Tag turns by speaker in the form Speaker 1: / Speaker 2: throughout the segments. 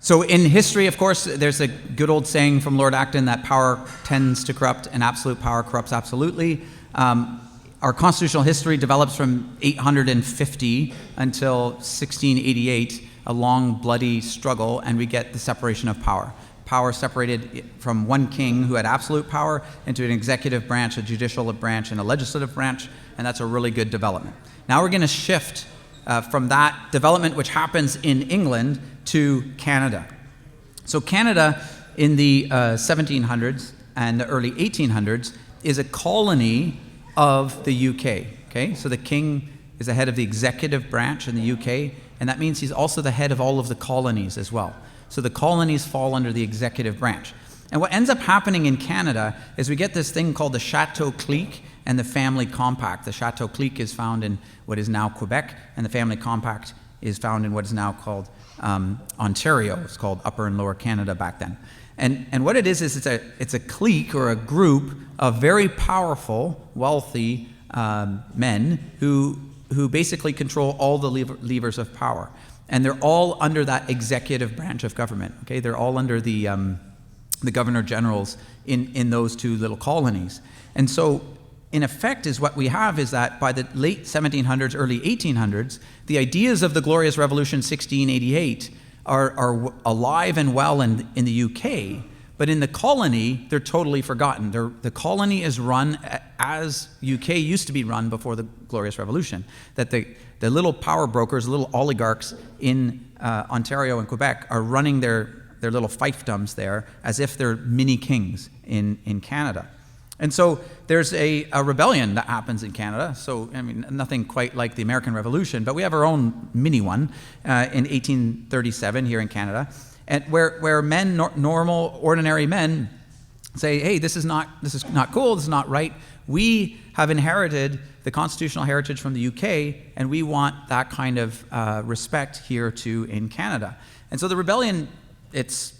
Speaker 1: So in history, of course, there's a good old saying from Lord Acton that power tends to corrupt and absolute power corrupts absolutely. Our constitutional history develops from 850 until 1688, a long, bloody struggle, and we get the separation of power. Power separated from one king who had absolute power into an executive branch, a judicial branch, and a legislative branch, and that's a really good development. Now we're going to shift from that development, which happens in England, to Canada. So Canada in the 1700s and the early 1800s is a colony of the UK. Okay, so the king is the head of the executive branch in the UK, and that means he's also the head of all of the colonies as well. So the colonies fall under the executive branch. And what ends up happening in Canada is we get this thing called the Chateau Clique and the Family Compact. The Chateau Clique is found in what is now Quebec, and the Family Compact is found in what is now called Ontario. It's called Upper and Lower Canada back then. And what it is it's a clique or a group of very powerful, wealthy men who basically control all the levers of power. And they're all under that executive branch of government. Okay, they're all under the governor generals in those two little colonies. And so, in effect, is what we have is that by the late 1700s, early 1800s, the ideas of the Glorious Revolution 1688 are alive and well in the UK, but in the colony, they're totally forgotten. The colony is run as UK used to be run before the Glorious Revolution, that the little power brokers, little oligarchs in Ontario and Quebec are running their little fiefdoms there as if they're mini kings in Canada. And so there's a rebellion that happens in Canada. So, I mean, nothing quite like the American Revolution, but we have our own mini one in 1837 here in Canada, and where men, normal, ordinary men, say, hey, this is not cool, this is not right. We have inherited the constitutional heritage from the UK, and we want that kind of respect here too in Canada. And so the rebellion, it's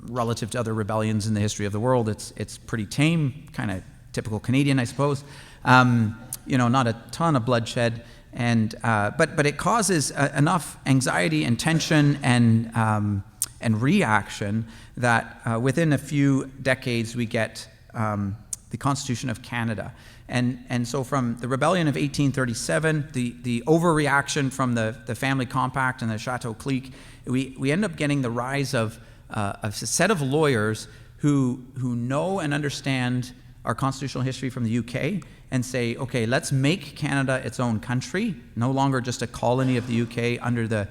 Speaker 1: relative to other rebellions in the history of the world, it's pretty tame, kind of typical Canadian, I suppose. Not a ton of bloodshed, and but it causes enough anxiety and tension and reaction that within a few decades we get the Constitution of Canada. And so from the rebellion of 1837, the overreaction from the Family Compact and the Chateau Clique, we end up getting the rise of a set of lawyers who know and understand our constitutional history from the UK and say, okay, let's make Canada its own country, no longer just a colony of the UK under the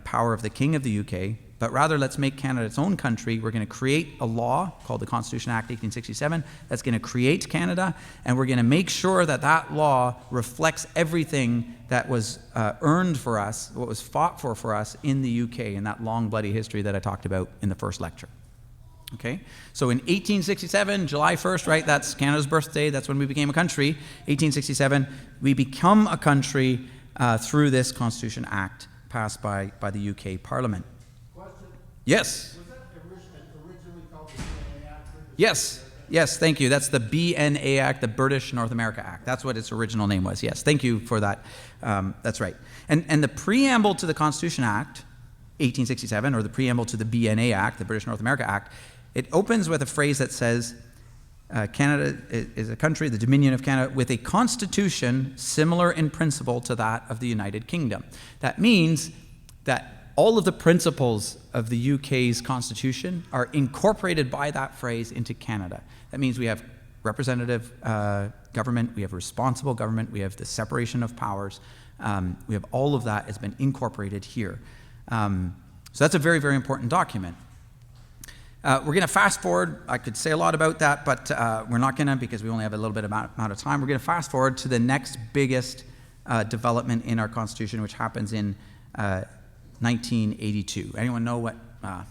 Speaker 1: power of the King of the UK, but rather let's make Canada its own country. We're going to create a law called the Constitution Act 1867 that's going to create Canada, and we're going to make sure that that law reflects everything that was earned for us, what was fought for us in the UK in that long, bloody history that I talked about in the first lecture. Okay, so in 1867, July 1st, right, that's Canada's birthday, that's when we became a country. 1867, we become a country through this Constitution Act passed by the UK Parliament.
Speaker 2: Question?
Speaker 1: Yes?
Speaker 2: Was that originally called the BNA Act?
Speaker 1: Yes, thank you. That's the BNA Act, the British North America Act. That's what its original name was. Yes, thank you for that. That's right. And the preamble to the Constitution Act, 1867, or the preamble to the BNA Act, the British North America Act, it opens with a phrase that says, Canada is a country, the Dominion of Canada, with a constitution similar in principle to that of the United Kingdom. That means that all of the principles of the UK's constitution are incorporated by that phrase into Canada. That means we have representative government, we have responsible government, we have the separation of powers, we have all of that has been incorporated here. So that's a very, very important document. We're going to fast forward. I could say a lot about that, but we're not going to because we only have a little bit amount of time. We're going to fast forward to the next biggest development in our Constitution, which happens in 1982. Anyone know what? I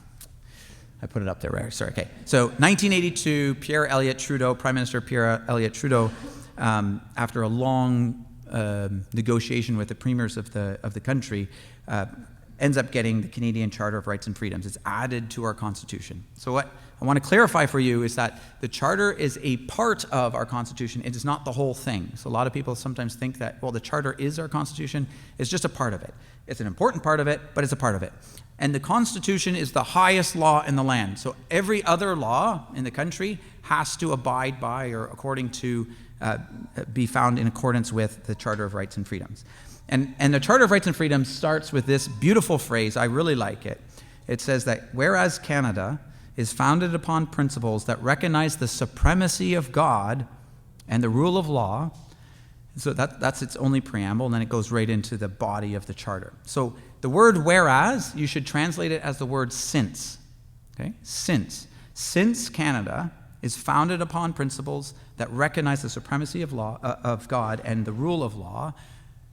Speaker 1: put it up there, right? Sorry. Okay. So 1982, Pierre Elliott Trudeau, Prime Minister Pierre Elliott Trudeau, after a long negotiation with the premiers of the country, ends up getting the Canadian Charter of Rights and Freedoms. It's added to our Constitution. So what I want to clarify for you is that the Charter is a part of our Constitution. It is not the whole thing. So a lot of people sometimes think that, well, the Charter is our Constitution. It's just a part of it. It's an important part of it, but it's a part of it. And the Constitution is the highest law in the land. So every other law in the country has to abide by or according to be found in accordance with the Charter of Rights and Freedoms. And the Charter of Rights and Freedoms starts with this beautiful phrase. I really like it. It says that whereas Canada is founded upon principles that recognize the supremacy of God and the rule of law, so that's its only preamble, and then it goes right into the body of the Charter. So the word whereas, you should translate it as the word since. Okay? Since Canada is founded upon principles that recognize the supremacy of law of God and the rule of law,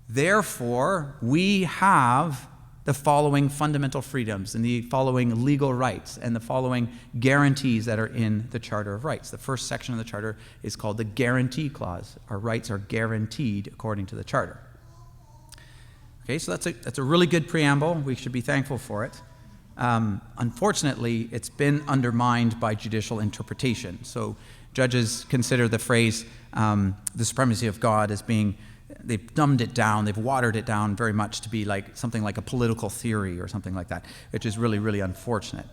Speaker 1: therefore we have the following fundamental freedoms and the following legal rights and the following guarantees that are in the Charter of Rights. The first section of the Charter is called the Guarantee Clause. Our rights are guaranteed according to the Charter. Okay, so that's a really good preamble. We should be thankful for it. Unfortunately, it's been undermined by judicial interpretation. So judges consider the phrase the supremacy of God as being, they've dumbed it down, they've watered it down very much to be like something like a political theory or something like that, which is really, really unfortunate.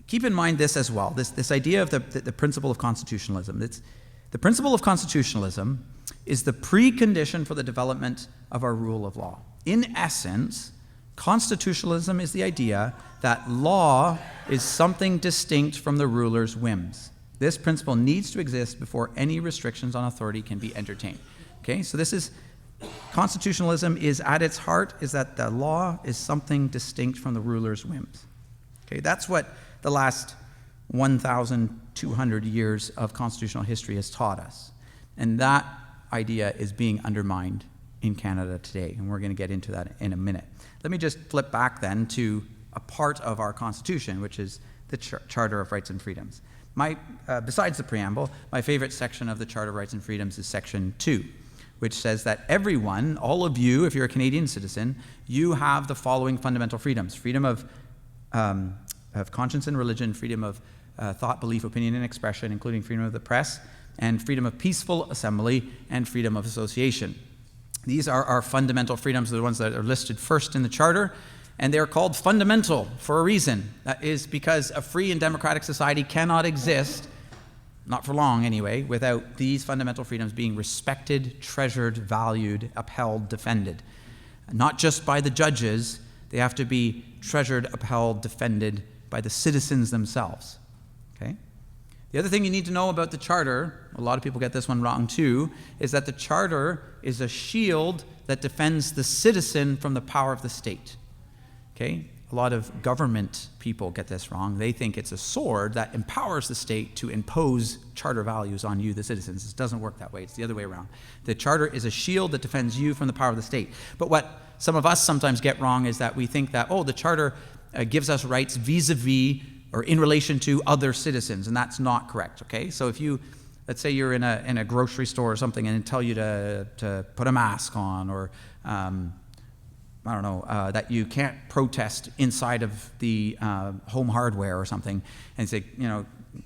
Speaker 1: Keep in mind this as well, this idea of the principle of constitutionalism. The principle of constitutionalism is the precondition for the development of our rule of law. In essence, constitutionalism is the idea that law is something distinct from the ruler's whims. This principle needs to exist before any restrictions on authority can be entertained. Okay, so constitutionalism is at its heart is that the law is something distinct from the ruler's whims. Okay, that's what the last 1,200 years of constitutional history has taught us. And that idea is being undermined in Canada today, and we're going to get into that in a minute. Let me just flip back then to a part of our Constitution, which is the Charter of Rights and Freedoms. Besides the preamble, my favorite section of the Charter of Rights and Freedoms is Section 2, which says that everyone, all of you, if you're a Canadian citizen, you have the following fundamental freedoms: freedom of conscience and religion, freedom of thought, belief, opinion, and expression, including freedom of the press, and freedom of peaceful assembly, and freedom of association. These are our fundamental freedoms, the ones that are listed first in the Charter, and they're called fundamental for a reason. That is because a free and democratic society cannot exist, not for long anyway, without these fundamental freedoms being respected, treasured, valued, upheld, defended. Not just by the judges, they have to be treasured, upheld, defended by the citizens themselves. Okay? The other thing you need to know about the Charter, a lot of people get this one wrong too, is that the Charter is a shield that defends the citizen from the power of the state. Okay? A lot of government people get this wrong. They think it's a sword that empowers the state to impose Charter values on you, the citizens. It doesn't work that way. It's the other way around. The Charter is a shield that defends you from the power of the state. But what some of us sometimes get wrong is that we think that, the Charter gives us rights vis-a-vis or in relation to other citizens, and that's not correct, okay? So if you, let's say you're in a grocery store or something and they tell you to put a mask on, or that you can't protest inside of the home hardware or something, and say,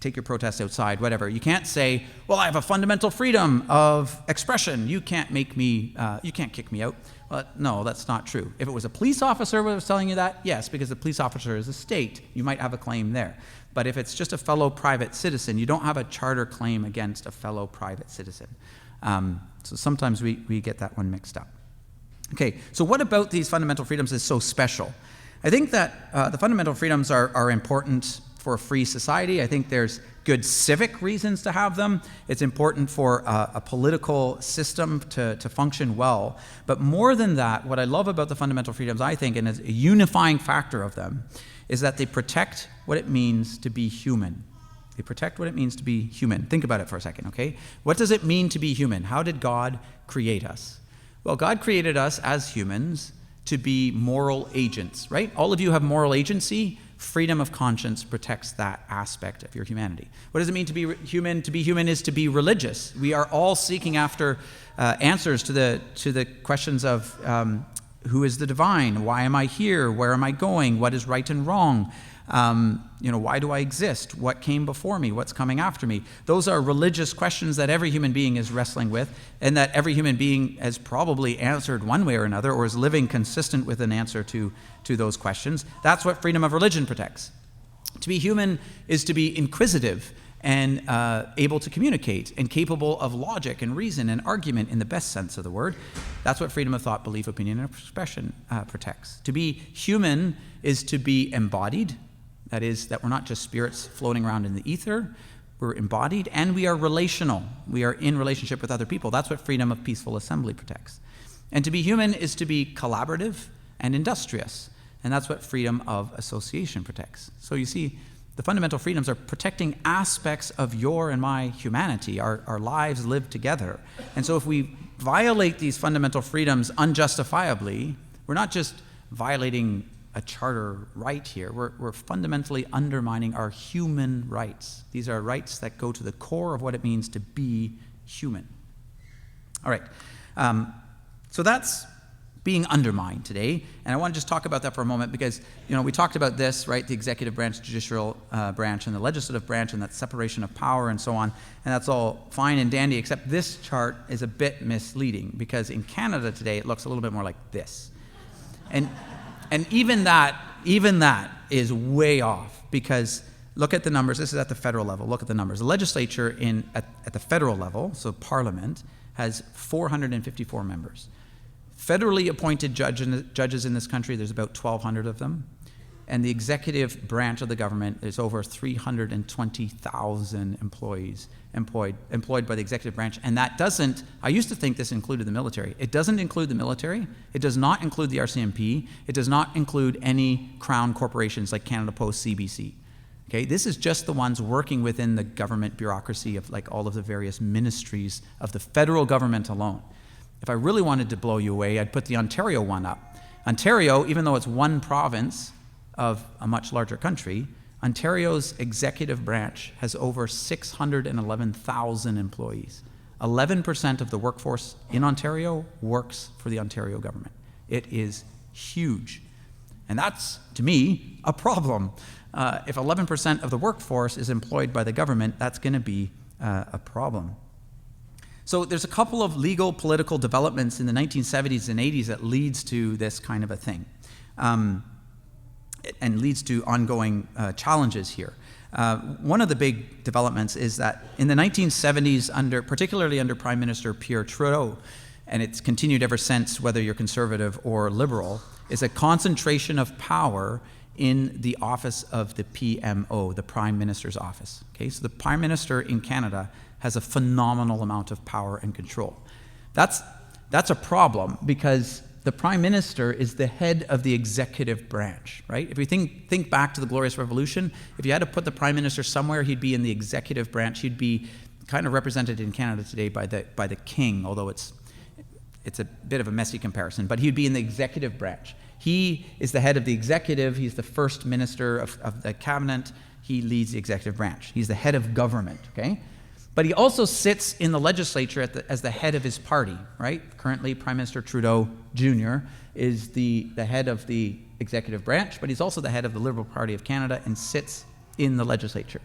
Speaker 1: take your protest outside, whatever. You can't say, well, I have a fundamental freedom of expression. You can't make me, you can't kick me out. Well, no, that's not true. If it was a police officer who was telling you that, yes, because the police officer is a state, you might have a claim there. But if it's just a fellow private citizen, you don't have a Charter claim against a fellow private citizen. So sometimes we get that one mixed up. Okay, so what about these fundamental freedoms is so special? I think that the fundamental freedoms are important for a free society. I think there's good civic reasons to have them. It's important for a political system to function well. But more than that, what I love about the fundamental freedoms, I think, and is a unifying factor of them, is that they protect what it means to be human. They protect what it means to be human. Think about it for a second, okay? What does it mean to be human? How did God create us? Well, God created us as humans to be moral agents, right? All of you have moral agency. Freedom of conscience protects that aspect of your humanity. What does it mean to be human? To be human is to be religious. We are all seeking after answers to the questions of who is the divine? Why am I here? Where am I going? What is right and wrong? Why do I exist? What came before me? What's coming after me? Those are religious questions that every human being is wrestling with, and that every human being has probably answered one way or another, or is living consistent with an answer to those questions. That's what freedom of religion protects. To be human is to be inquisitive and able to communicate and capable of logic and reason and argument in the best sense of the word. That's what freedom of thought, belief, opinion, and expression protects. To be human is to be embodied. That is, that we're not just spirits floating around in the ether. We're embodied, and we are relational. We are in relationship with other people. That's what freedom of peaceful assembly protects. And to be human is to be collaborative and industrious. And that's what freedom of association protects. So you see, the fundamental freedoms are protecting aspects of your and my humanity. Our lives live together. And so if we violate these fundamental freedoms unjustifiably, we're not just violating a charter right here. We're fundamentally undermining our human rights. These are rights that go to the core of what it means to be human. All right. So that's being undermined today. And I want to just talk about that for a moment because, we talked about this, right? The executive branch, judicial branch, and the legislative branch, and that separation of power and so on. And that's all fine and dandy, except this chart is a bit misleading because in Canada today, it looks a little bit more like this. And even that is way off because look at the numbers. This is at the federal level. Look at the numbers. The legislature at the federal level, so Parliament, has 454 members. Federally appointed judges in this country, there's about 1,200 of them. And the executive branch of the government, there's over 320,000 employees employed by the executive branch. And that doesn't, I used to think this included the military. It doesn't include the military. It does not include the RCMP. It does not include any crown corporations like Canada Post, CBC. Okay, this is just the ones working within the government bureaucracy of like all of the various ministries of the federal government alone. If I really wanted to blow you away, I'd put the Ontario one up. Ontario, even though it's one province of a much larger country, Ontario's executive branch has over 611,000 employees. 11% of the workforce in Ontario works for the Ontario government. It is huge. And that's, to me, a problem. If 11% of the workforce is employed by the government, that's going to be a problem. So there's a couple of legal political developments in the 1970s and 80s that leads to this kind of a thing. And leads to ongoing challenges here. One of the big developments is that in the 1970s, particularly under Prime Minister Pierre Trudeau, and it's continued ever since, whether you're conservative or liberal, is a concentration of power in the office of the PMO, the Prime Minister's office. Okay, so the Prime Minister in Canada has a phenomenal amount of power and control. That's a problem because the Prime Minister is the head of the executive branch, right? If we think back to the Glorious Revolution, if you had to put the Prime Minister somewhere, he'd be in the executive branch. He'd be kind of represented in Canada today by the King, although it's a bit of a messy comparison, but he'd be in the executive branch. He is the head of the executive. He's the first minister of the cabinet. He leads the executive branch. He's the head of government, okay? But he also sits in the legislature as the head of his party, right? Currently, Prime Minister Trudeau Jr. is the head of the executive branch, but he's also the head of the Liberal Party of Canada and sits in the legislature.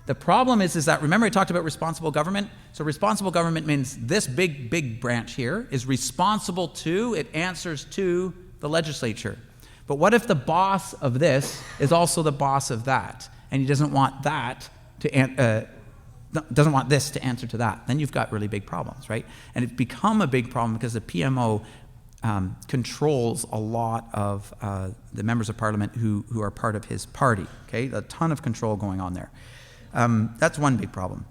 Speaker 1: The problem is that, remember I talked about responsible government? So responsible government means this big branch here is responsible to, it answers to the legislature. But what if the boss of this is also the boss of that, and he doesn't want that to doesn't want this to answer to that? Then you've got really big problems, right? And it's become a big problem because the PMO controls a lot of the members of parliament who are part of his party, okay? A ton of control going on there. That's one big problem.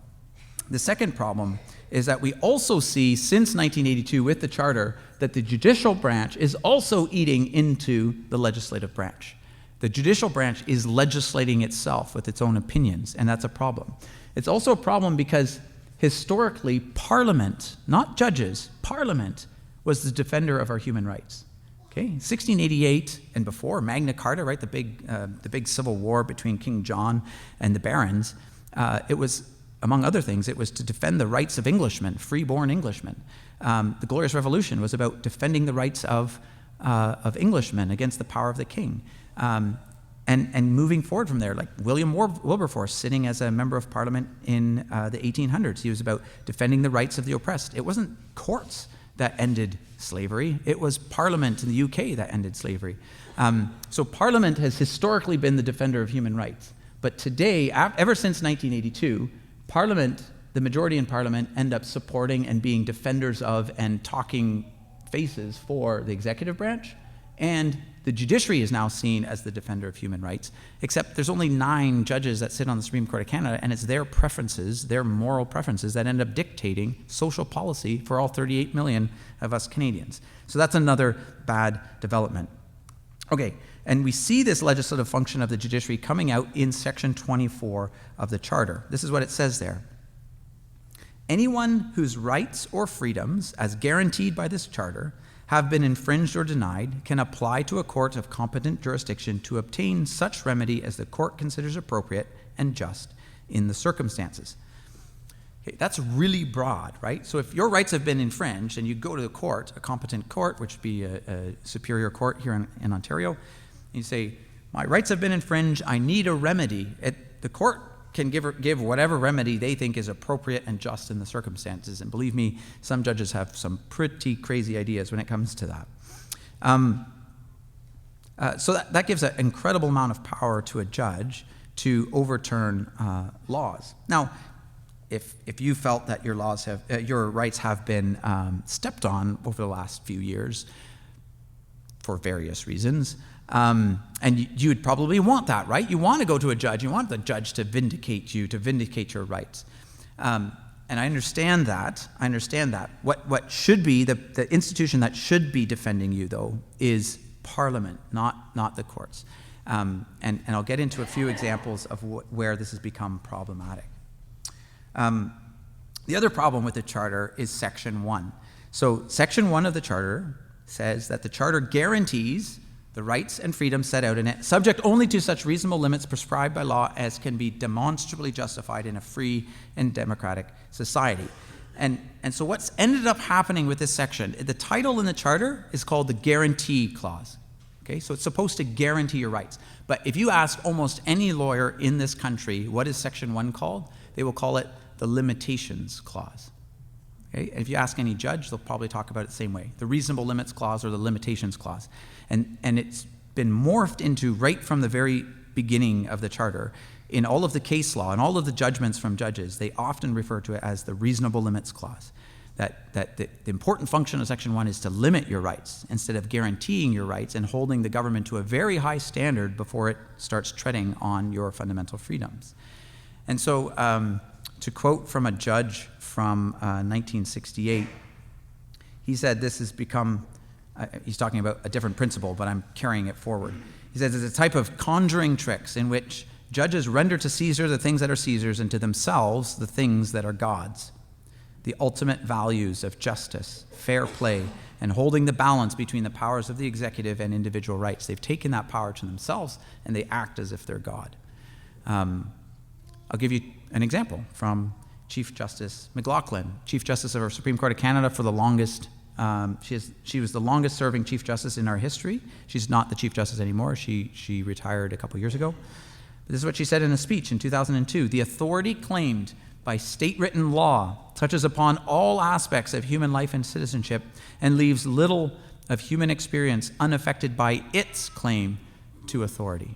Speaker 1: The second problem is that we also see since 1982 with the Charter that the judicial branch is also eating into the legislative branch. The judicial branch is legislating itself with its own opinions, and that's a problem. It's also a problem because historically, Parliament, not judges, Parliament was the defender of our human rights. Okay, 1688 and before, Magna Carta, right, the big civil war between King John and the barons, it was, among other things, it was to defend the rights of Englishmen, free-born Englishmen. The Glorious Revolution was about defending the rights of of Englishmen against the power of the king. And moving forward from there, like William Wilberforce sitting as a member of parliament in the 1800s, he was about defending the rights of the oppressed. It wasn't courts that ended slavery. It was Parliament in the UK that ended slavery. So Parliament has historically been the defender of human rights. But today, ever since 1982, Parliament, the majority in Parliament, end up supporting and being defenders of and talking faces for the executive branch. And the judiciary is now seen as the defender of human rights, except there's only 9 judges that sit on the Supreme Court of Canada, and it's their preferences, their moral preferences, that end up dictating social policy for all 38 million of us Canadians. So that's another bad development. Okay, and we see this legislative function of the judiciary coming out in Section 24 of the Charter. This is what it says there. Anyone whose rights or freedoms, as guaranteed by this Charter, have been infringed or denied can apply to a court of competent jurisdiction to obtain such remedy as the court considers appropriate and just in the circumstances. Okay, that's really broad, right? So if your rights have been infringed and you go to the court, a competent court, which would be a superior court here in Ontario, and you say, my rights have been infringed, I need a remedy. The court can give whatever remedy they think is appropriate and just in the circumstances. And believe me, some judges have some pretty crazy ideas when it comes to that. So that gives an incredible amount of power to a judge to overturn laws. Now, if you felt that your rights have been stepped on over the last few years for various reasons, and you would probably want that, right? You want to go to a judge. You want the judge to vindicate you, to vindicate your rights. And I understand that. What should be, the institution that should be defending you, though, is Parliament, not the courts. And I'll get into a few examples of where this has become problematic. The other problem with the Charter is Section 1. So Section 1 of the Charter says that the Charter guarantees the rights and freedoms set out in it, subject only to such reasonable limits prescribed by law as can be demonstrably justified in a free and democratic society. And so what's ended up happening with this section, the title in the Charter is called the Guarantee Clause. Okay, so it's supposed to guarantee your rights. But if you ask almost any lawyer in this country, what is Section 1 called? They will call it the Limitations Clause. Okay? And if you ask any judge, they'll probably talk about it the same way, the Reasonable Limits Clause or the Limitations Clause. And it's been morphed into, right from the very beginning of the Charter, in all of the case law and all of the judgments from judges, they often refer to it as the Reasonable Limits Clause. That the important function of Section 1 is to limit your rights instead of guaranteeing your rights and holding the government to a very high standard before it starts treading on your fundamental freedoms. And so, to quote from a judge from 1968, he said this has become, he's talking about a different principle, but I'm carrying it forward. He says it's a type of conjuring tricks in which judges render to Caesar the things that are Caesar's and to themselves the things that are God's. The ultimate values of justice, fair play, and holding the balance between the powers of the executive and individual rights. They've taken that power to themselves and they act as if they're God. I'll give you an example from Chief Justice McLaughlin, Chief Justice of our Supreme Court of Canada for the longest. She was the longest serving Chief Justice in our history. She's not the Chief Justice anymore. She retired a couple years ago. But this is what she said in a speech in 2002. The authority claimed by state-written law touches upon all aspects of human life and citizenship and leaves little of human experience unaffected by its claim to authority.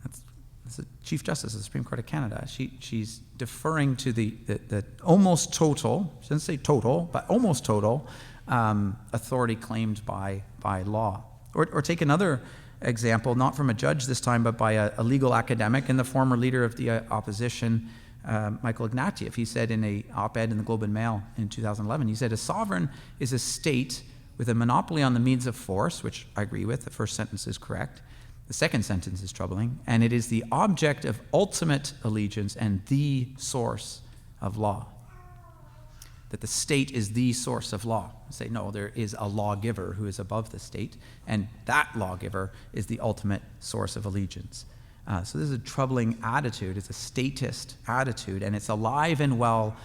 Speaker 1: That's the Chief Justice of the Supreme Court of Canada. She's deferring to the almost total, she doesn't say total, but almost total authority claimed by law. Or take another example, not from a judge this time, but by a legal academic and the former leader of the opposition, Michael Ignatieff. He said in an op-ed in the Globe and Mail in 2011, he said, a sovereign is a state with a monopoly on the means of force, which I agree with, the first sentence is correct. The second sentence is troubling, and it is the object of ultimate allegiance and the source of law. That the state is the source of law. Say, no, there is a lawgiver who is above the state, and that lawgiver is the ultimate source of allegiance. So this is a troubling attitude. It's a statist attitude, and it's alive and well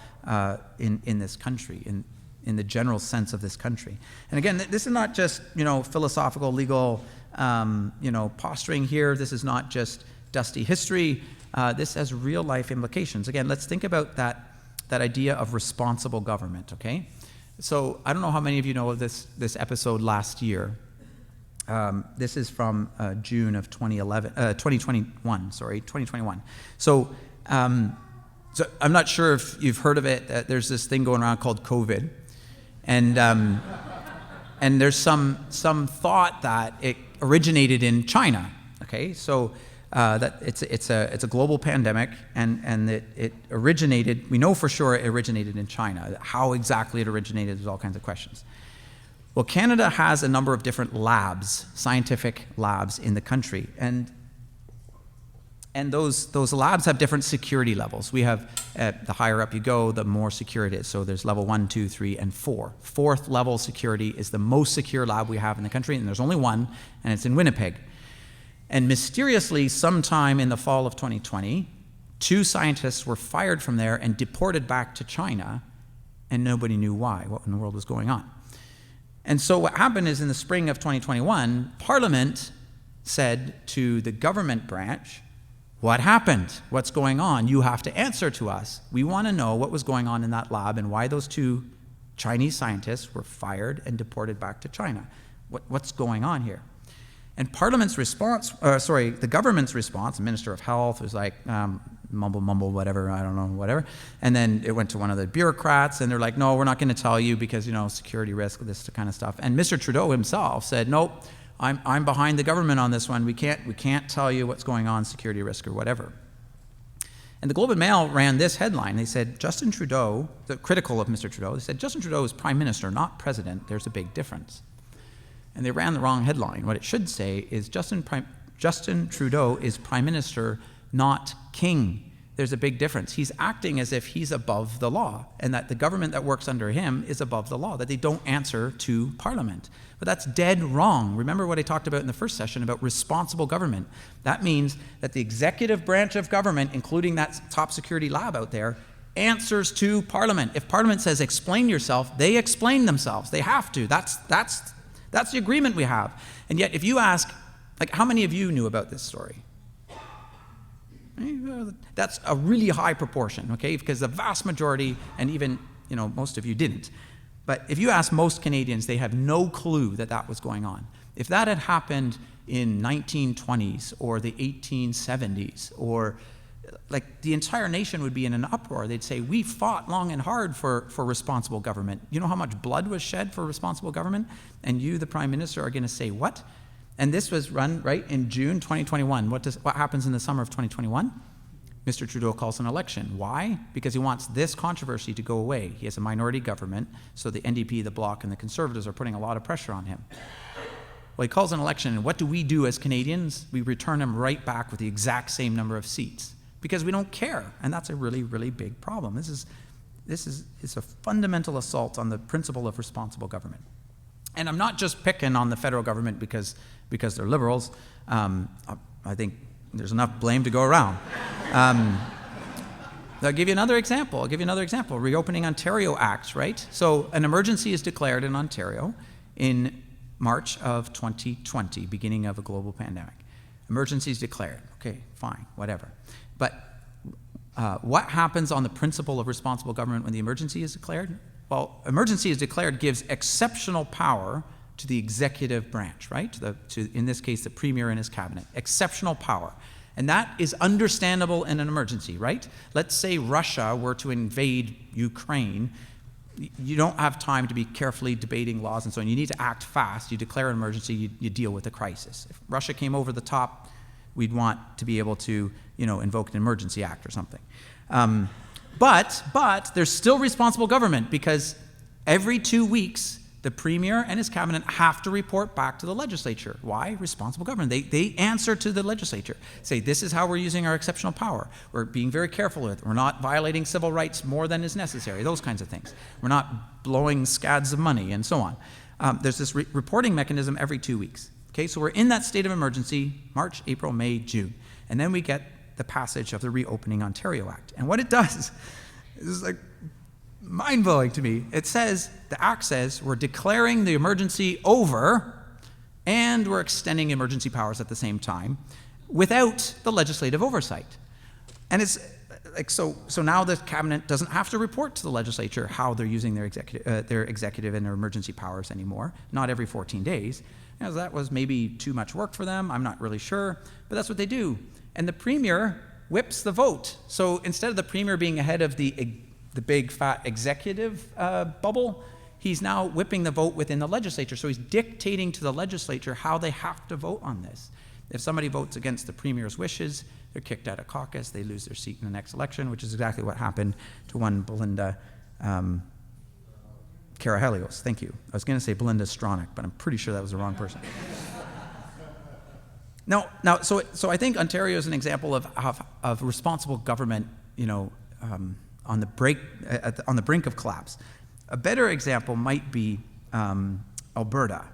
Speaker 1: in this country, in the general sense of this country. And again, this is not just, philosophical, legal, posturing here. This is not just dusty history. This has real life implications. Again, let's think about that idea of responsible government, okay? So I don't know how many of you know of this episode last year. This is from June of 2021. So I'm not sure if you've heard of it. There's this thing going around called COVID, and there's some thought that it originated in China. Okay, so that it's a global pandemic, and it originated. We know for sure it originated in China. How exactly it originated, there's all kinds of questions. Well, Canada has a number of different labs, scientific labs in the country, and those labs have different security levels. We have, the higher up you go, the more secure it is. So there's level 1, 2, 3, and 4. Fourth level security is the most secure lab we have in the country, and there's only one, and it's in Winnipeg. And mysteriously, sometime in the fall of 2020, 2 scientists were fired from there and deported back to China, and nobody knew why, what in the world was going on. And so what happened is in the spring of 2021, Parliament said to the government branch, what happened? What's going on? You have to answer to us. We want to know what was going on in that lab and why those 2 Chinese scientists were fired and deported back to China. What's going on here? And Parliament's response, the government's response, the Minister of Health was like, mumble, whatever, I don't know, whatever. And then it went to one of the bureaucrats, and they're like, no, we're not going to tell you because, security risk, this kind of stuff. And Mr. Trudeau himself said, nope, I'm behind the government on this one. We can't tell you what's going on, security risk or whatever. And the Globe and Mail ran this headline. They said, Justin Trudeau, critical of Mr. Trudeau, they said, Justin Trudeau is Prime Minister, not President. There's a big difference. And they ran the wrong headline. What it should say is Justin Trudeau is Prime Minister, not King. There's a big difference. He's acting as if he's above the law, and that the government that works under him is above the law, that they don't answer to Parliament. But that's dead wrong. Remember what I talked about in the first session about responsible government. That means that the executive branch of government, including that top security lab out there, answers to Parliament. If Parliament says, explain yourself, they explain themselves. They have to. That's the agreement we have. And yet, if you ask, how many of you knew about this story? That's a really high proportion, okay? Because the vast majority, and even, most of you didn't. But if you ask most Canadians, they have no clue that was going on. If that had happened in 1920s or the 1870s, or the entire nation would be in an uproar. They'd say, we fought long and hard for responsible government. You know how much blood was shed for responsible government? And you, the Prime Minister, are going to say, what? And this was run right in June 2021. What happens in the summer of 2021? Mr. Trudeau calls an election. Why? Because he wants this controversy to go away. He has a minority government, so the NDP, the Bloc, and the Conservatives are putting a lot of pressure on him. Well, he calls an election, and what do we do as Canadians? We return him right back with the exact same number of seats because we don't care, and that's a really, really big problem. This is a fundamental assault on the principle of responsible government. And I'm not just picking on the federal government because they're liberals. I think there's enough blame to go around. I'll give you another example. Reopening Ontario Act, right? So an emergency is declared in Ontario in March of 2020, beginning of a global pandemic. Emergency is declared. Okay, fine, whatever. But what happens on the principle of responsible government when the emergency is declared? Well, emergency is declared gives exceptional power to the executive branch, right? To in this case, the Premier and his cabinet. Exceptional power. And that is understandable in an emergency, right? Let's say Russia were to invade Ukraine. You don't have time to be carefully debating laws and so on. You need to act fast. You declare an emergency, you deal with the crisis. If Russia came over the top, we'd want to be able to, invoke an emergency act or something. But there's still responsible government because every 2 weeks, the Premier and his cabinet have to report back to the legislature. Why? Responsible government. They answer to the legislature. Say, this is how we're using our exceptional power. We're being very careful with it. We're not violating civil rights more than is necessary. Those kinds of things. We're not blowing scads of money and so on. There's this reporting mechanism every 2 weeks. Okay, so we're in that state of emergency, March, April, May, June. And then we get the passage of the Reopening Ontario Act. And what it does is mind-blowing to me. It says, the act says, we're declaring the emergency over and we're extending emergency powers at the same time without the legislative oversight. And it's like, so now the cabinet doesn't have to report to the legislature how they're using their executive and their emergency powers anymore, not every 14 days. You know, that was maybe too much work for them, I'm not really sure, but that's what they do. And the premier whips the vote. So instead of the premier being ahead of the big fat executive bubble, he's now whipping the vote within the legislature. So he's dictating to the legislature how they have to vote on this. If somebody votes against the premier's wishes, they're kicked out of caucus, they lose their seat in the next election, which is exactly what happened to one Belinda Karahelios. Thank you. I was going to say Belinda Stronach, but I'm pretty sure that was the wrong person. So I think Ontario is an example of responsible government, on the brink of collapse. A better example might be Alberta,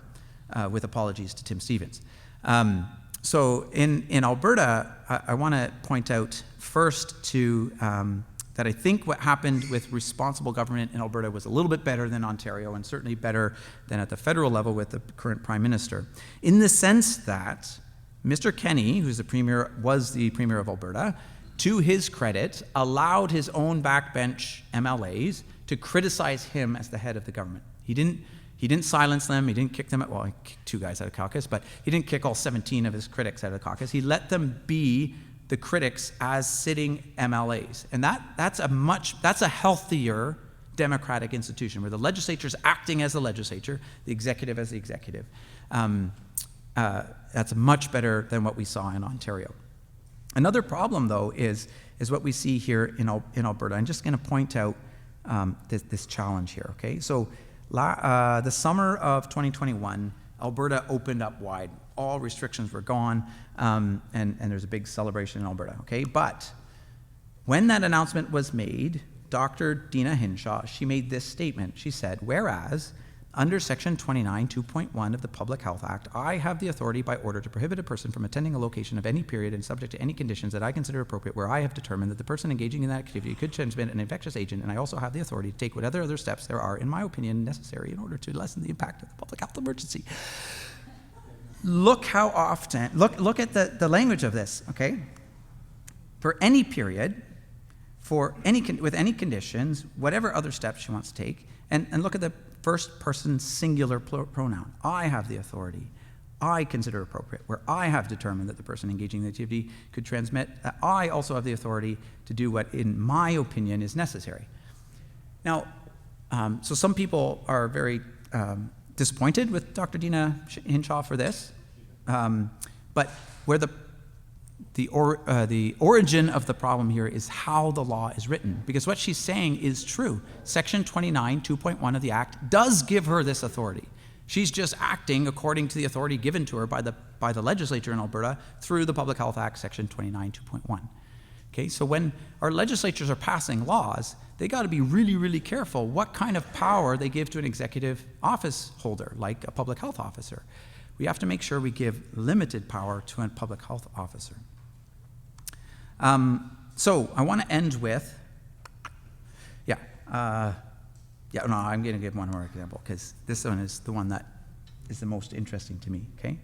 Speaker 1: with apologies to Tim Stevens. So in Alberta, I want to point out first that I think what happened with responsible government in Alberta was a little bit better than Ontario, and certainly better than at the federal level with the current Prime Minister, in the sense that Mr. Kenney, who's was the Premier of Alberta, to his credit, allowed his own backbench MLAs to criticize him as the head of the government. He didn't silence them, he didn't kick them out, well, he kicked 2 guys out of caucus, but he didn't kick all 17 of his critics out of the caucus. He let them be the critics as sitting MLAs. And that's a healthier democratic institution, where the legislature is acting as the legislature, the executive as the executive. That's much better than what we saw in Ontario. Another problem, though, is what we see here in Alberta. I'm just going to point out this challenge here, okay? So the summer of 2021, Alberta opened up wide. All restrictions were gone, and there's a big celebration in Alberta, okay? But when that announcement was made, Dr. Dina Hinshaw, she made this statement. She said, whereas under Section 29, 2.1 of the Public Health Act, I have the authority by order to prohibit a person from attending a location of any period and subject to any conditions that I consider appropriate where I have determined that the person engaging in that activity could transmit an infectious agent, and I also have the authority to take whatever other steps there are, in my opinion, necessary in order to lessen the impact of the public health emergency. Look how often, look at the language of this, okay? For any period, with any conditions, whatever other steps she wants to take, and look at the first person singular pronoun. I have the authority. I consider appropriate. Where I have determined that the person engaging in the activity could transmit, I also have the authority to do what, in my opinion, is necessary. Now, so some people are very disappointed with Dr. Dina Hinshaw for this, but where the origin of the problem here is how the law is written, because what she's saying is true. Section 29, 2.1 of the Act does give her this authority. She's just acting according to the authority given to her by the legislature in Alberta through the Public Health Act, Section 29, 2.1. Okay, so when our legislatures are passing laws, they got to be really, really careful what kind of power they give to an executive office holder, like a public health officer. We have to make sure we give limited power to a public health officer. So I want to end with, I'm going to give one more example, because this one is the one that is the most interesting to me, okay?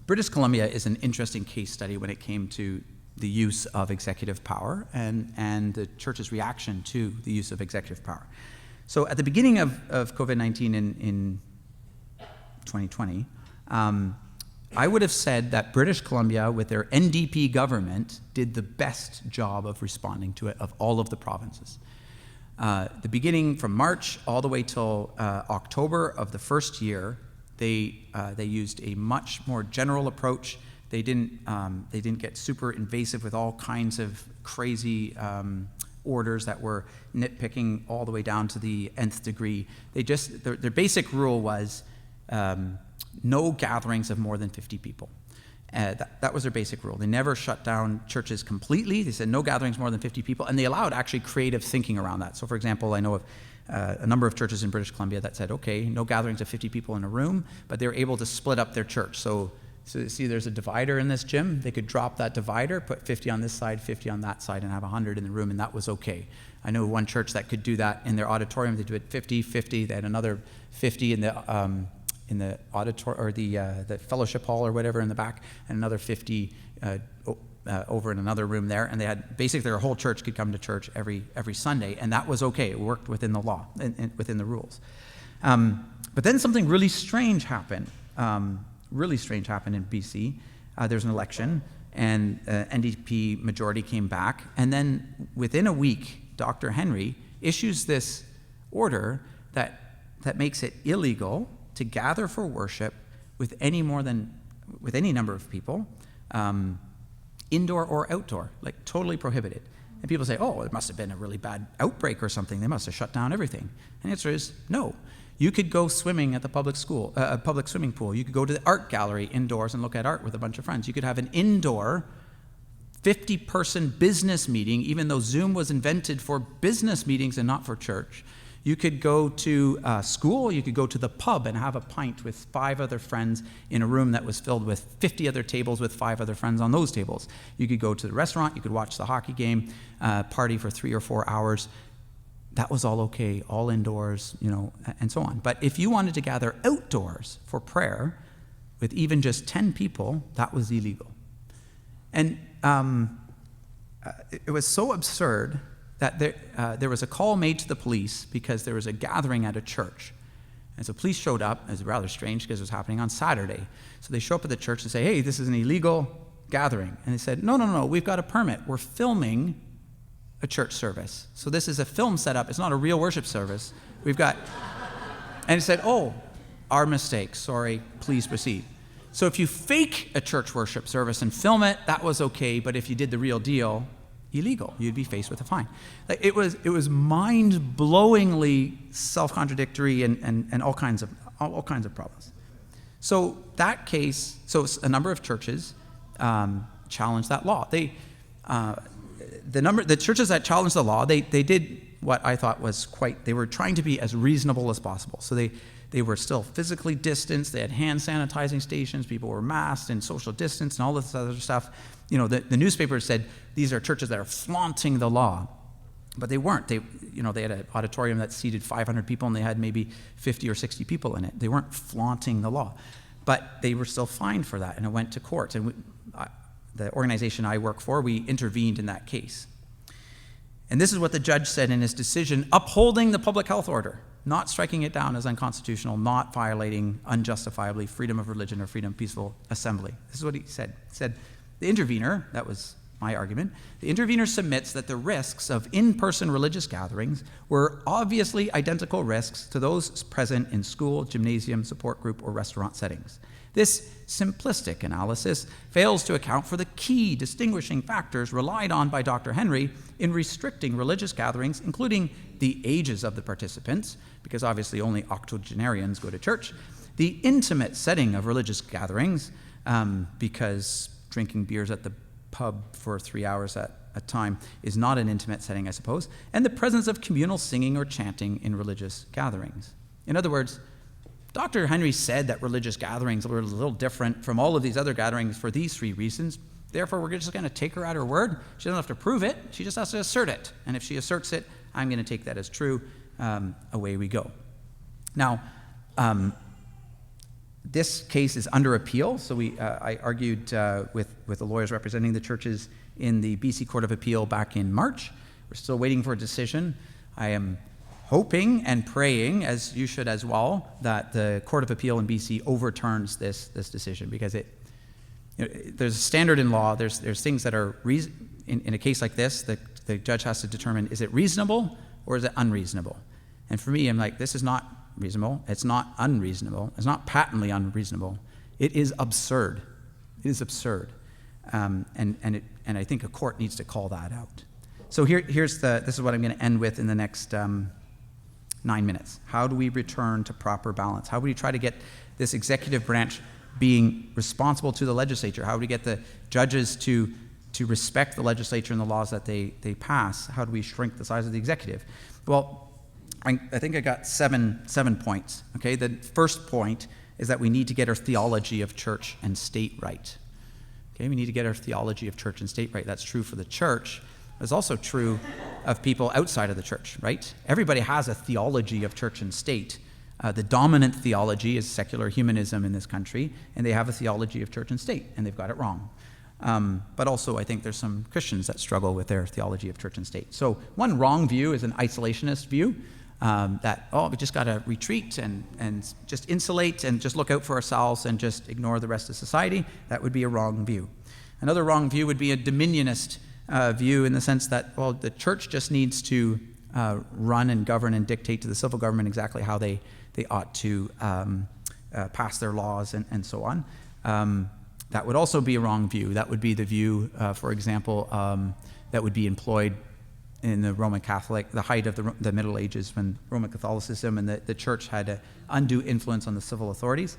Speaker 1: British Columbia is an interesting case study when it came to the use of executive power and the church's reaction to the use of executive power. So at the beginning of COVID-19 in 2020, I would have said that British Columbia, with their NDP government, did the best job of responding to it of all of the provinces. The beginning from March all the way till October of the first year, they used a much more general approach. They didn't get super invasive with all kinds of crazy orders that were nitpicking all the way down to the nth degree. Their basic rule was no gatherings of more than 50 people. That was their basic rule. They never shut down churches completely. They said no gatherings more than 50 people, and they allowed actually creative thinking around that. So for example, I know of a number of churches in British Columbia that said, okay, no gatherings of 50 people in a room, but they were able to split up their church. So So see, there's a divider in this gym. They could drop that divider, put 50 on this side, 50 on that side, and have 100 in the room, and that was okay. I know one church that could do that in their auditorium. They do it 50, 50. They had another 50 in the auditorium or the fellowship hall or whatever in the back, and another 50 over in another room there. And they had basically their whole church could come to church every Sunday, and that was okay. It worked within the law and within the rules. But then something really strange happened. Really strange happened in BC. There's an election, and NDP majority came back, and then within a week, Dr. Henry issues this order that makes it illegal to gather for worship with any number of people, indoor or outdoor, like totally prohibited. And people say, oh, it must have been a really bad outbreak or something. They must have shut down everything. And the answer is no. You could go swimming at the public swimming pool. You could go to the art gallery indoors and look at art with a bunch of friends. You could have an indoor 50-person business meeting, even though Zoom was invented for business meetings and not for church. You could go to school. You could go to the pub and have a pint with 5 other friends in a room that was filled with 50 other tables with 5 other friends on those tables. You could go to the restaurant. You could watch the hockey game, party for 3 or 4 hours. That was all okay, all indoors, and so on. But if you wanted to gather outdoors for prayer with even just 10 people, that was illegal. And it was so absurd that there was a call made to the police because there was a gathering at a church. And so police showed up. It was rather strange because it was happening on Saturday. So they show up at the church and say, hey, this is an illegal gathering. And they said, no, we've got a permit. We're filming a church service. So this is a film setup. It's not a real worship service. And he said, oh, our mistake. Sorry, please proceed. So if you fake a church worship service and film it, that was okay. But if you did the real deal, illegal. You'd be faced with a fine. It was mind-blowingly self-contradictory and all kinds of problems. So that case, a number of churches challenged that law. The churches that challenged the law, they did what I thought was they were trying to be as reasonable as possible. So they were still physically distanced. They had hand sanitizing stations. People were masked and social distance and all this other stuff. The newspaper said these are churches that are flaunting the law, but they weren't. They had an auditorium that seated 500 people and they had maybe 50 or 60 people in it. They weren't flaunting the law, but they were still fined for that, and it went to court. And the organization I work for, we intervened in that case. And this is what the judge said in his decision, upholding the public health order, not striking it down as unconstitutional, not violating unjustifiably freedom of religion or freedom of peaceful assembly. This is what he said. He said, the intervener, that was my argument, the intervener submits that the risks of in-person religious gatherings were obviously identical risks to those present in school, gymnasium, support group, or restaurant settings. This simplistic analysis fails to account for the key distinguishing factors relied on by Dr. Henry in restricting religious gatherings, including the ages of the participants, because obviously only octogenarians go to church, the intimate setting of religious gatherings, because drinking beers at the pub for 3 hours at a time is not an intimate setting, I suppose, and the presence of communal singing or chanting in religious gatherings. In other words, Dr. Henry said that religious gatherings were a little different from all of these other gatherings for these 3 reasons. Therefore, we're just going to take her at her word. She doesn't have to prove it. She just has to assert it. And if she asserts it, I'm going to take that as true. Away we go. Now, this case is under appeal. So I argued with the lawyers representing the churches in the BC Court of Appeal back in March. We're still waiting for a decision. I am hoping and praying, as you should as well, that the Court of Appeal in BC overturns this decision, because there's a standard in law. There's things that are in a case like this, the judge has to determine, is it reasonable or is it unreasonable? And for me, I'm like, this is not reasonable. It's not unreasonable. It's not patently unreasonable. It is absurd. It is absurd, and I think a court needs to call that out. So this is what I'm going to end with in the next 9 minutes. How do we return to proper balance? How do we try to get this executive branch being responsible to the legislature? How do we get the judges to respect the legislature and the laws that they pass? How do we shrink the size of the executive? Well, I think I got seven points. Okay, the first point is that we need to get our theology of church and state right. Okay, we need to get our theology of church and state right. That's true for the church. It's also true of people outside of the church, right? Everybody has a theology of church and state. The dominant theology is secular humanism in this country, and they have a theology of church and state, and they've got it wrong. But also, I think there's some Christians that struggle with their theology of church and state. So one wrong view is an isolationist view, that, we just got to retreat and just insulate and just look out for ourselves and just ignore the rest of society. That would be a wrong view. Another wrong view would be a dominionist view, in the sense that, the church just needs to run and govern and dictate to the civil government exactly how they ought to pass their laws and so on. That would also be a wrong view. That would be the view, for example, that would be employed in the Roman Catholic, the height of the Middle Ages, when Roman Catholicism and the church had an undue influence on the civil authorities.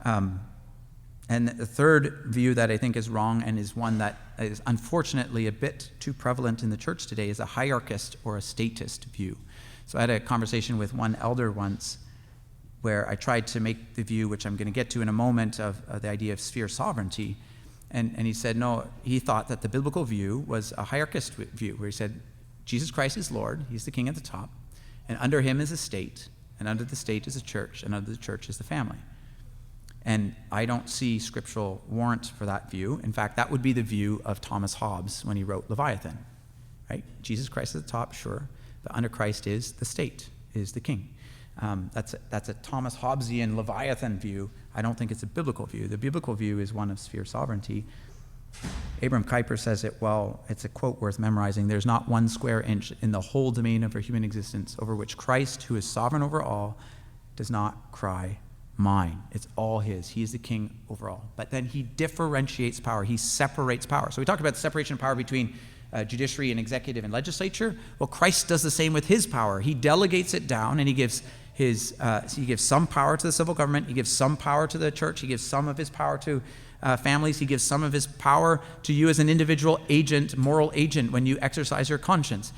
Speaker 1: And the third view that I think is wrong, and is one that is unfortunately a bit too prevalent in the church today, is a hierarchist or a statist view. So I had a conversation with one elder once where I tried to make the view, which I'm going to get to in a moment, of the idea of sphere sovereignty. And he said, no, he thought that the biblical view was a hierarchist view, where he said, Jesus Christ is Lord, he's the king at the top, and under him is a state, and under the state is a church, and under the church is the family. And I don't see scriptural warrant for that view. In fact, that would be the view of Thomas Hobbes when he wrote Leviathan, right? Jesus Christ at the top, sure, but under Christ is the state, is the king. That's a Thomas Hobbesian Leviathan view. I don't think it's a biblical view. The biblical view is one of sphere sovereignty. Abram Kuyper says it well. It's a quote worth memorizing. There's not one square inch in the whole domain of our human existence over which Christ, who is sovereign over all, does not cry, mine. It's all his. He is the king over all. But then he differentiates power. He separates power. So we talked about the separation of power between judiciary and executive and legislature. Well, Christ does the same with his power. He delegates it down, and he gives some power to the civil government. He gives some power to the church. He gives some of his power to families. He gives some of his power to you as an individual agent, moral agent, when you exercise your conscience.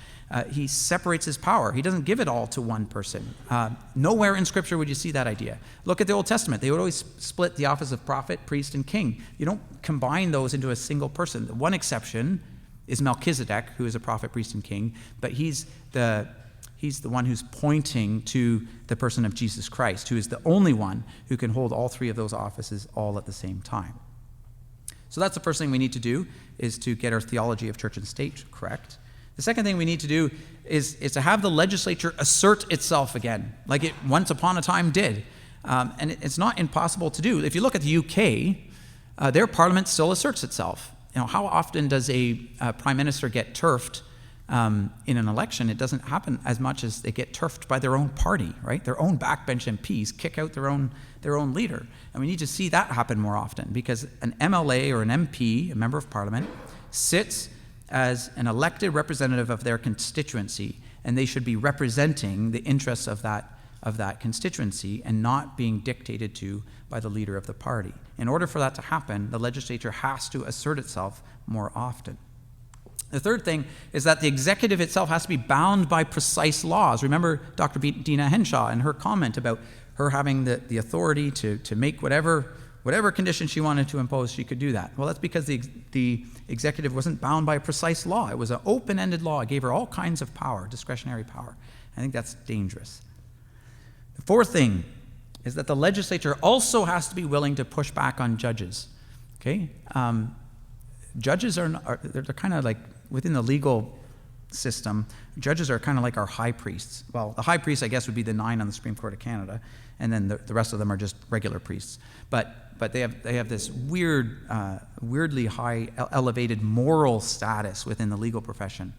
Speaker 1: He separates his power. He doesn't give it all to one person. Nowhere in Scripture would you see that idea. Look at the Old Testament. They would always split the office of prophet, priest, and king. You don't combine those into a single person. The one exception is Melchizedek, who is a prophet, priest, and king, but he's the one who's pointing to the person of Jesus Christ, who is the only one who can hold all three of those offices all at the same time. So that's the first thing we need to do, is to get our theology of church and state correct. The second thing we need to do is to have the legislature assert itself again, like it once upon a time did. And it's not impossible to do. If you look at the UK, their parliament still asserts itself. You know, how often does a prime minister get turfed in an election? It doesn't happen as much as they get turfed by their own party, right? Their own backbench MPs kick out their own leader. And we need to see that happen more often, because an MLA or an MP, a member of parliament, sits as an elected representative of their constituency, and they should be representing the interests of that constituency and not being dictated to by the leader of the party. In order for that to happen, the legislature has to assert itself more often. The third thing is that the executive itself has to be bound by precise laws. Remember Dr. Dina Henshaw and her comment about her having the authority to make whatever condition she wanted to impose, she could do that. Well, that's because the executive wasn't bound by a precise law. It was an open-ended law. It gave her all kinds of power, discretionary power. I think that's dangerous. The fourth thing is that the legislature also has to be willing to push back on judges. Okay? Judges they're kind of like, within the legal system, judges are kind of like our high priests. Well, the high priest, I guess, would be the 9 on the Supreme Court of Canada, and then the rest of them are just regular priests. But they have this weirdly high, elevated moral status within the legal profession,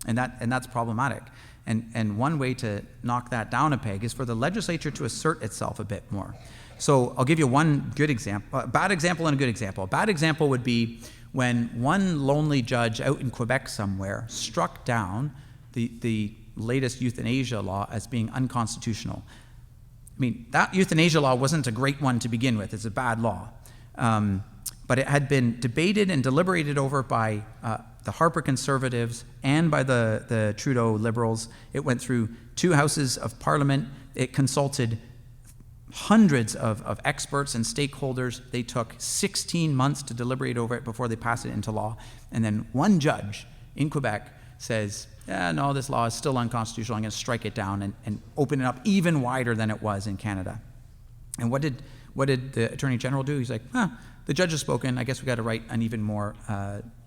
Speaker 1: and that's problematic. And one way to knock that down a peg is for the legislature to assert itself a bit more. So I'll give you one good example, a bad example and a good example. A bad example would be when one lonely judge out in Quebec somewhere struck down the latest euthanasia law as being unconstitutional. I mean, that euthanasia law wasn't a great one to begin with. It's a bad law. But it had been debated and deliberated over by the Harper Conservatives and by the Trudeau Liberals. It went through 2 houses of Parliament. It consulted hundreds of experts and stakeholders. They took 16 months to deliberate over it before they passed it into law. And then one judge in Quebec says, yeah, no, this law is still unconstitutional. I'm going to strike it down and open it up even wider than it was in Canada. And what did the Attorney General do? He's like, the judge has spoken. I guess we got to write an even more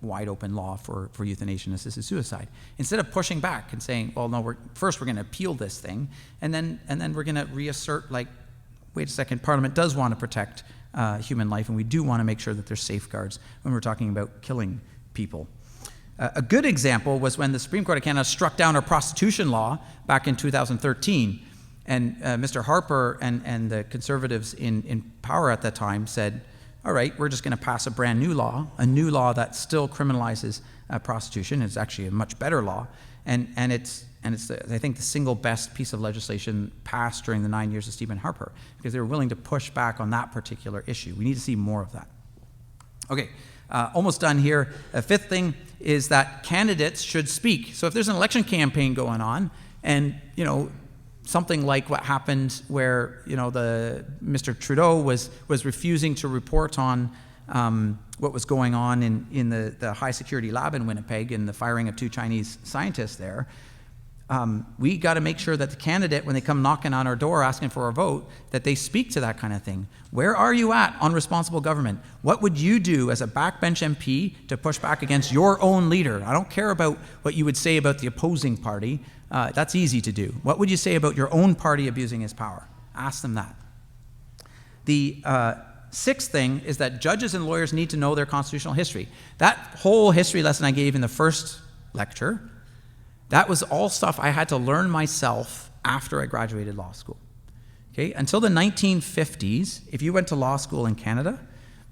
Speaker 1: wide open law for euthanasia-assisted suicide. Instead of pushing back and saying, well, no, first we're going to appeal this thing, and then we're going to reassert, like, wait a second, Parliament does want to protect human life, and we do want to make sure that there's safeguards when we're talking about killing people. A good example was when the Supreme Court of Canada struck down our prostitution law back in 2013. And Mr. Harper and the Conservatives in power at that time said, all right, we're just going to pass a new law that still criminalizes prostitution. It's actually a much better law. And it's I think, the single best piece of legislation passed during the 9 years of Stephen Harper, because they were willing to push back on that particular issue. We need to see more of that. Okay, almost done here. A fifth thing is that candidates should speak. So if there's an election campaign going on, and something like what happened where the Mr. Trudeau was refusing to report on what was going on in the high security lab in Winnipeg and the firing of 2 Chinese scientists there, we got to make sure that the candidate, when they come knocking on our door asking for our vote, that they speak to that kind of thing. Where are you at on responsible government? What would you do as a backbench MP to push back against your own leader? I don't care about what you would say about the opposing party. That's easy to do. What would you say about your own party abusing his power? Ask them that. The sixth thing is that judges and lawyers need to know their constitutional history. That whole history lesson I gave in the first lecture, that was all stuff I had to learn myself after I graduated law school. Okay? Until the 1950s, if you went to law school in Canada,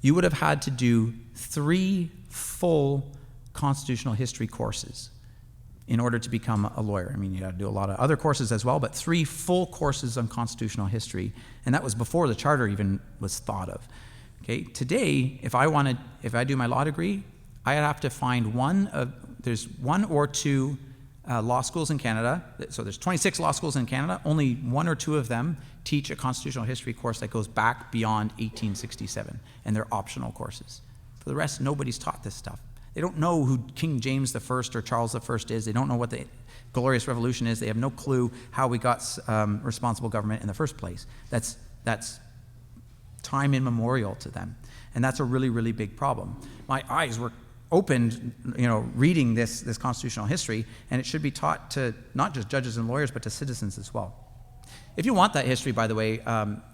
Speaker 1: you would have had to do 3 full constitutional history courses in order to become a lawyer. I mean, you had to do a lot of other courses as well, but 3 full courses on constitutional history, and that was before the charter even was thought of. Okay? Today, if I do my law degree, I'd have to find there's 1 or 2 law schools in Canada. So there's 26 law schools in Canada. Only 1 or 2 of them teach a constitutional history course that goes back beyond 1867, and they're optional courses. For the rest, nobody's taught this stuff. They don't know who King James I or Charles I is. They don't know what the Glorious Revolution is. They have no clue how we got responsible government in the first place. That's time immemorial to them, and that's a really, really big problem. My eyes were opened, reading this constitutional history, and it should be taught to not just judges and lawyers, but to citizens as well. If you want that history, by the way,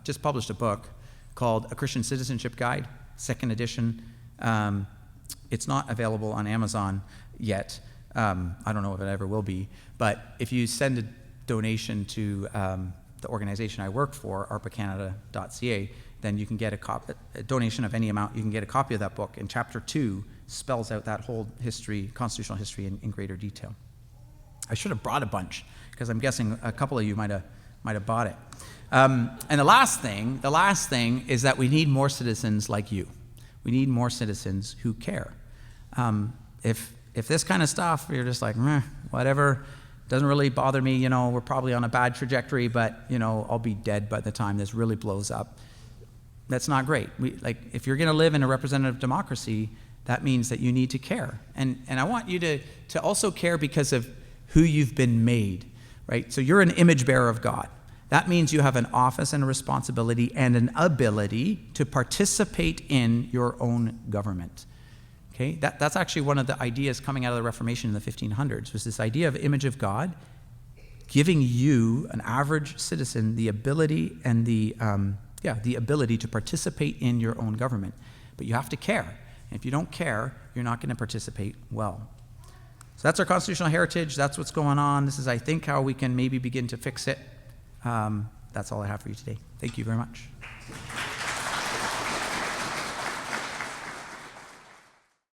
Speaker 1: just published a book called A Christian Citizenship Guide, 2nd edition. It's not available on Amazon yet. I don't know if it ever will be, but if you send a donation to the organization I work for, arpacanada.ca, then you can get a donation of any amount. You can get a copy of that book, and chapter 2 spells out that whole history, constitutional history, in greater detail. I should have brought a bunch, because I'm guessing a couple of you might have bought it. And the last thing is that we need more citizens like you. We need more citizens who care. If this kind of stuff, you're just like, meh, whatever, doesn't really bother me, we're probably on a bad trajectory, but, I'll be dead by the time this really blows up. That's not great. If you're going to live in a representative democracy, that means that you need to care. And I want you to also care because of who you've been made, right? So you're an image bearer of God. That means you have an office and a responsibility and an ability to participate in your own government. Okay? That's actually one of the ideas coming out of the Reformation in the 1500s, was this idea of image of God, giving you, an average citizen, the ability and the ability to participate in your own government. But you have to care. And if you don't care, you're not going to participate well. So that's our constitutional heritage. That's what's going on. This is, I think, how we can maybe begin to fix it. That's all I have for you today. Thank you very much.